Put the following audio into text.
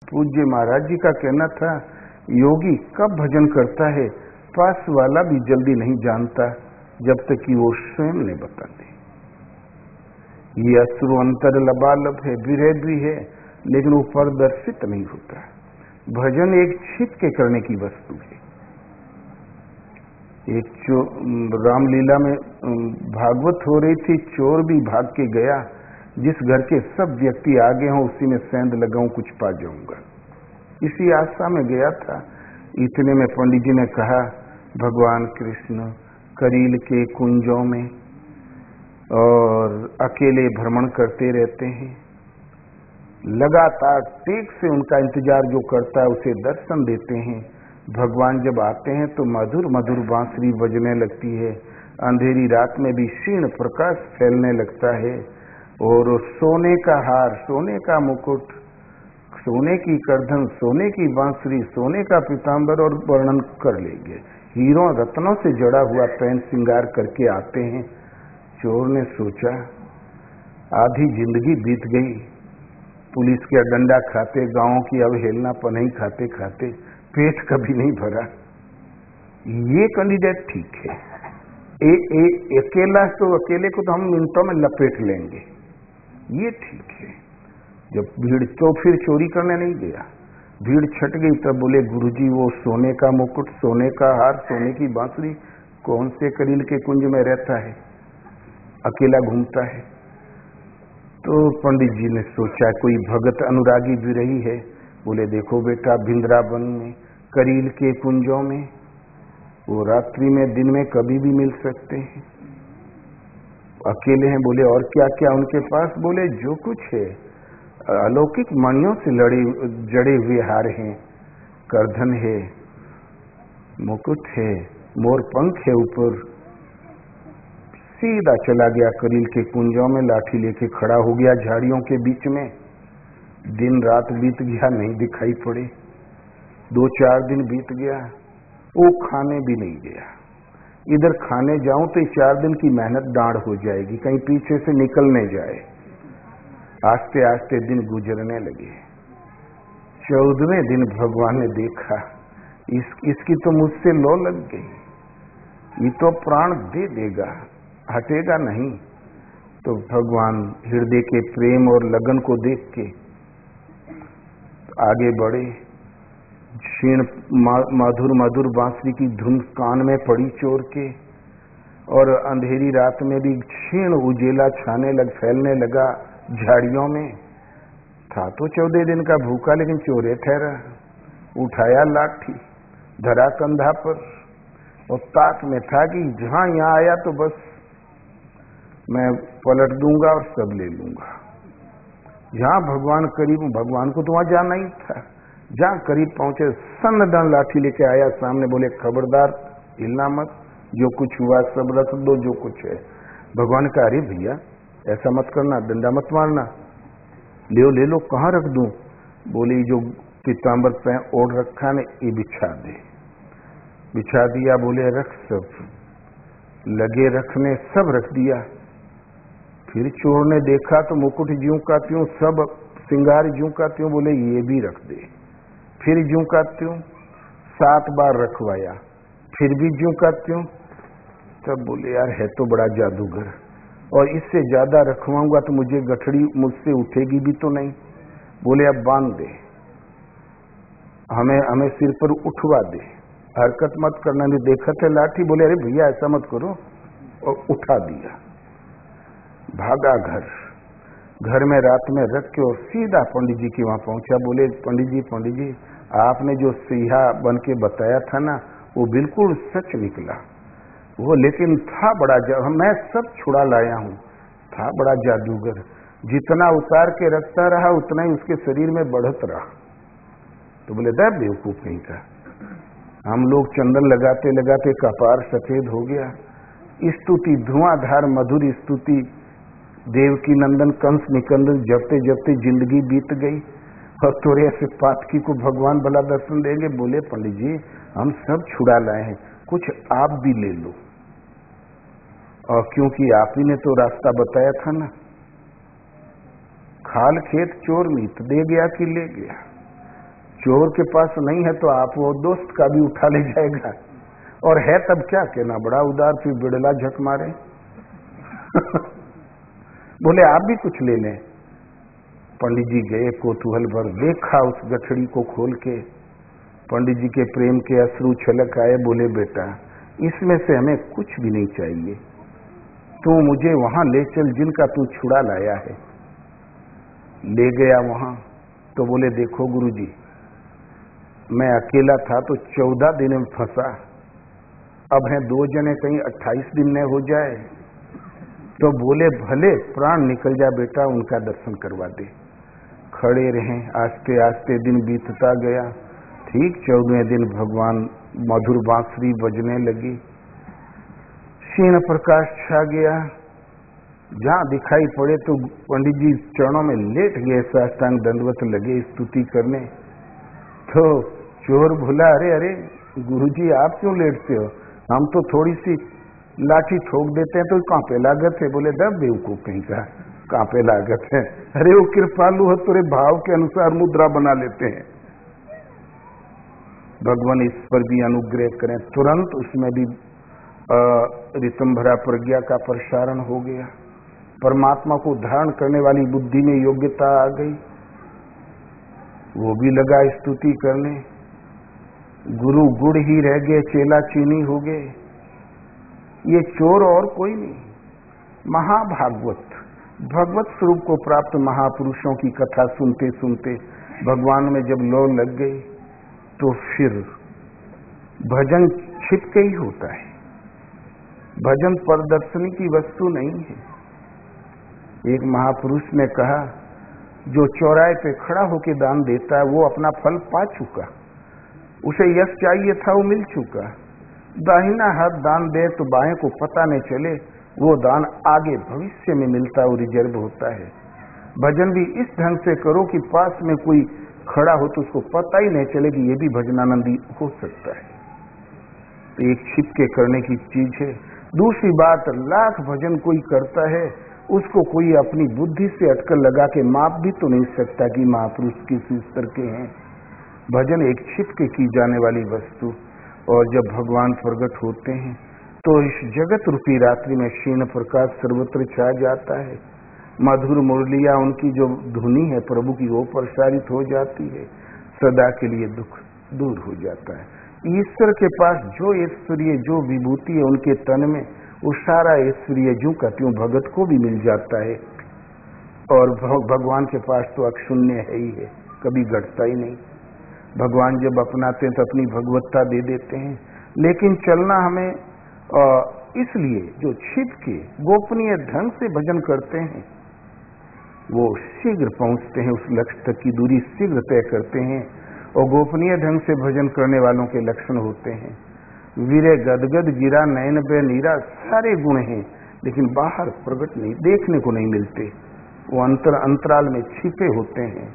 पूज्य महाराज जी का कहना था, योगी कब भजन करता है पास वाला भी जल्दी नहीं जानता जब तक कि वो स्वयं नहीं बता दे। ये अश्रु अंतर लबालब है, विरह भी है, लेकिन वो प्रदर्शित नहीं होता। भजन एक छिप के करने की वस्तु है। एक रामलीला में भागवत हो रही थी, चोर भी भाग के गया, जिस घर के सब व्यक्ति आगे हों उसी में सेंध लगाऊं कुछ पा जाऊंगा, इसी आशा में गया था। इतने में पंडित जी ने कहा, भगवान कृष्ण करील के कुंजों में और अकेले भ्रमण करते रहते हैं, लगातार टेक से उनका इंतजार जो करता है उसे दर्शन देते हैं। भगवान जब आते हैं तो मधुर मधुर बांसुरी बजने लगती है, अंधेरी रात में भी क्षीण प्रकाश फैलने लगता है, और सोने का हार, सोने का मुकुट, सोने की करधन, सोने की बांसुरी, सोने का पीताम्बर और वर्णन कर लेंगे। हीरों रत्नों से जड़ा हुआ पैन श्रृंगार करके आते हैं। चोर ने सोचा आधी जिंदगी बीत गई, पुलिस के डंडा खाते, गांवों की अवहेलना पनही खाते खाते पेट कभी नहीं भरा। ये कैंडिडेट ठीक है, अकेला तो अकेले को तो हम मिनटों में लपेट लेंगे, ये ठीक है। जब भीड़, तो फिर चोरी करने नहीं गया, भीड़ छट गई तब बोले, गुरुजी वो सोने का मुकुट, सोने का हार, सोने की बांसुरी कौन से करील के कुंज में रहता है, अकेला घूमता है। तो पंडित जी ने सोचा कोई भगत अनुरागी भी रही है। बोले, देखो बेटा, वृंदावन में करील के कुंजों में वो रात्रि में दिन में कभी भी मिल सकते हैं, अकेले हैं। बोले, और क्या क्या उनके पास? बोले, जो कुछ है, अलौकिक मणियों से जड़े हुए हार हैं, करधन है, मुकुट है, मोर पंख है ऊपर। सीधा चला गया करील के कुंजों में, लाठी लेके खड़ा हो गया झाड़ियों के बीच में। दिन रात बीत गया, नहीं दिखाई पड़े। 2-4 दिन बीत गया, वो खाने भी नहीं गया। इधर खाने जाऊं तो 4 दिन की मेहनत डांड हो जाएगी, कहीं पीछे से निकलने जाए। आस्ते आस्ते दिन गुजरने लगे। 14वें दिन भगवान ने देखा, इसकी तो मुझसे लौ लग गई, ये तो प्राण दे देगा, हटेगा नहीं। तो भगवान हृदय के प्रेम और लगन को देख के आगे बढ़े। क्षीण मधुर मधुर बांसुरी की धुन कान में पड़ी चोर के, और अंधेरी रात में भी क्षीण उजेला फैलने लगा झाड़ियों में। था तो 14 दिन का भूखा, लेकिन चोरे ठहरा। उठाया लाठी, धरा कंधा पर, और ताक में था कि जहां यहां आया तो बस मैं पलट दूंगा और सब ले लूंगा। जहां भगवान करीब, भगवान को तो वहां जाना ही था। जहां करीब पहुंचे, सन्नदन लाठी लेके आया सामने। बोले, खबरदार हिलना मत, जो कुछ हुआ सब रख दो, जो कुछ है। भगवान का, अरे भैया ऐसा मत करना, डंडा मत मारना, ले लो, कहाँ रख दूं? बोले, जो पीताम्बर पे ओढ़ रखा ने, ये बिछा दे। बिछा दिया। बोले, रख। सब लगे रखने, सब रख दिया। फिर चोर ने देखा तो मुकुट ज्यों का त्यों, सब श्रृंगार ज्यों का त्यों। बोले, ये भी रख दे। फिर ज्यों का त्यों 7 बार रखवाया, फिर भी ज्यों का त्यों। तब बोले, यार है तो बड़ा जादूगर, और इससे ज्यादा रखवाऊंगा तो मुझे गठड़ी मुझसे उठेगी भी तो नहीं। बोले, अब बांध दे, हमें सिर पर उठवा दे, हरकत मत करना। नहीं देखा थे लाठी। बोले, अरे भैया ऐसा मत करो, और उठा दिया। भागा घर में रात में रख के और सीधा पंडित जी के वहां पहुंचा। बोले, पंडित जी आपने जो सिहा बन के बताया था ना, वो बिल्कुल सच निकला। वो लेकिन था बड़ा, मैं सब छुड़ा लाया हूं, था बड़ा जादूगर। जितना उतार के रखता रहा उतना ही उसके शरीर में बढ़त रहा। तो बोले, दर बेवकूफ नहीं था, हम लोग चंदन लगाते लगाते कपार सफेद हो गया। स्तुति, धुआंधार मधुर स्तुति, देवकी नंदन कंस निकंदन जपते जपते जिंदगी बीत गई, और तोरे ऐसे पातकी को भगवान भला दर्शन देंगे। बोले, पंडित जी हम सब छुड़ा लाए हैं, कुछ आप भी ले लो। और क्योंकि आप ही ने तो रास्ता बताया था ना, खाल खेत चोर मीत, दे गया कि ले गया। चोर के पास नहीं है तो आप वो दोस्त का भी उठा ले जाएगा, और है तब क्या कहना, बड़ा उदार, फिर बिड़ला झक मारे। बोले आप भी कुछ ले लें। पंडित जी गए, कोतूहल भर देखा उस गठड़ी को खोल के। पंडित जी के प्रेम के अश्रु छलक आए। बोले बेटा इसमें से हमें कुछ भी नहीं चाहिए, तू मुझे वहां ले चल जिनका तू छुड़ा लाया है। ले गया वहां तो बोले देखो गुरुजी, मैं अकेला था तो 14 दिन में फंसा, अब हैं 2 जने, कहीं 28 दिन में हो जाए। तो बोले भले प्राण निकल जाए बेटा, उनका दर्शन करवा दे। खड़े रहे, आस्ते आस्ते दिन बीतता गया। ठीक 14वें दिन भगवान मधुर बांसुरी बजने लगी, क्षीण प्रकाश छा गया। जहां दिखाई पड़े तो पंडित जी चरणों में लेट गए, साष्टांग दंडवत लगे स्तुति करने। तो चोर भूला, अरे अरे गुरुजी आप क्यों लेटते हो, हम तो थोड़ी सी लाठी ठोक देते हैं तो कहाँ पे लागत है। बोले दब बेवकूफ कहीं का, कहाँ पे लागत है, अरे वो कृपालु है, तेरे भाव के अनुसार मुद्रा बना लेते हैं। भगवान इस पर भी अनुग्रह करें, तुरंत उसमें भी ऋतंभरा प्रज्ञा का प्रसारण हो गया। परमात्मा को धारण करने वाली बुद्धि में योग्यता आ गई। वो भी लगा स्तुति करने। गुरु गुड़ ही रह गए, चेला चीनी हो गए। ये चोर और कोई नहीं, महाभागवत, भगवत स्वरूप को प्राप्त महापुरुषों की कथा सुनते सुनते भगवान में जब लौ लग गई तो फिर भजन छिप के ही होता है। भजन प्रदर्शनी की वस्तु नहीं है। एक महापुरुष ने कहा, जो चौराहे पे खड़ा होकर दान देता है वो अपना फल पा चुका, उसे यश चाहिए था वो मिल चुका। दाहिना हाथ दान दे तो बाएं को पता नहीं चले, वो दान आगे भविष्य में मिलता है, वो रिजर्व होता है। भजन भी इस ढंग से करो कि पास में कोई खड़ा हो तो उसको पता ही नहीं चले कि ये भी भजनानंदी हो सकता है। तो एक छिप के करने की चीज है। दूसरी बात, लाख भजन कोई करता है, उसको कोई अपनी बुद्धि से अटकल लगा के माप भी तो नहीं सकता कि महापुरुष किस स्तर के हैं। भजन एक छिप के की जाने वाली वस्तु, और जब भगवान प्रकट होते हैं तो इस जगत रूपी रात्रि में क्षीण प्रकाश सर्वत्र छा जाता है। मधुर मुरलिया उनकी जो धुनी है प्रभु की, वो प्रसारित हो जाती है। सदा के लिए दुख दूर हो जाता है। ईश्वर के पास जो ऐश्वर्य, जो विभूति है उनके तन में, वो सारा ऐश्वर्य ज्यों का त्यों भगत को भी मिल जाता है। और भगवान के पास तो अक्षुण्य है ही है, कभी घटता ही नहीं। भगवान जब अपनाते हैं तो अपनी भगवत्ता दे देते हैं। लेकिन चलना हमें इसलिए जो छिप के गोपनीय ढंग से भजन करते हैं वो शीघ्र पहुंचते हैं, उस लक्ष्य तक की दूरी शीघ्र तय करते हैं। और गोपनीय ढंग से भजन करने वालों के लक्षण होते हैं, वीरे गदगद गिरा नयन पे नीरा, सारे गुण हैं लेकिन बाहर प्रकट नहीं, देखने को नहीं मिलते, वो अंतराल में छिपे होते हैं।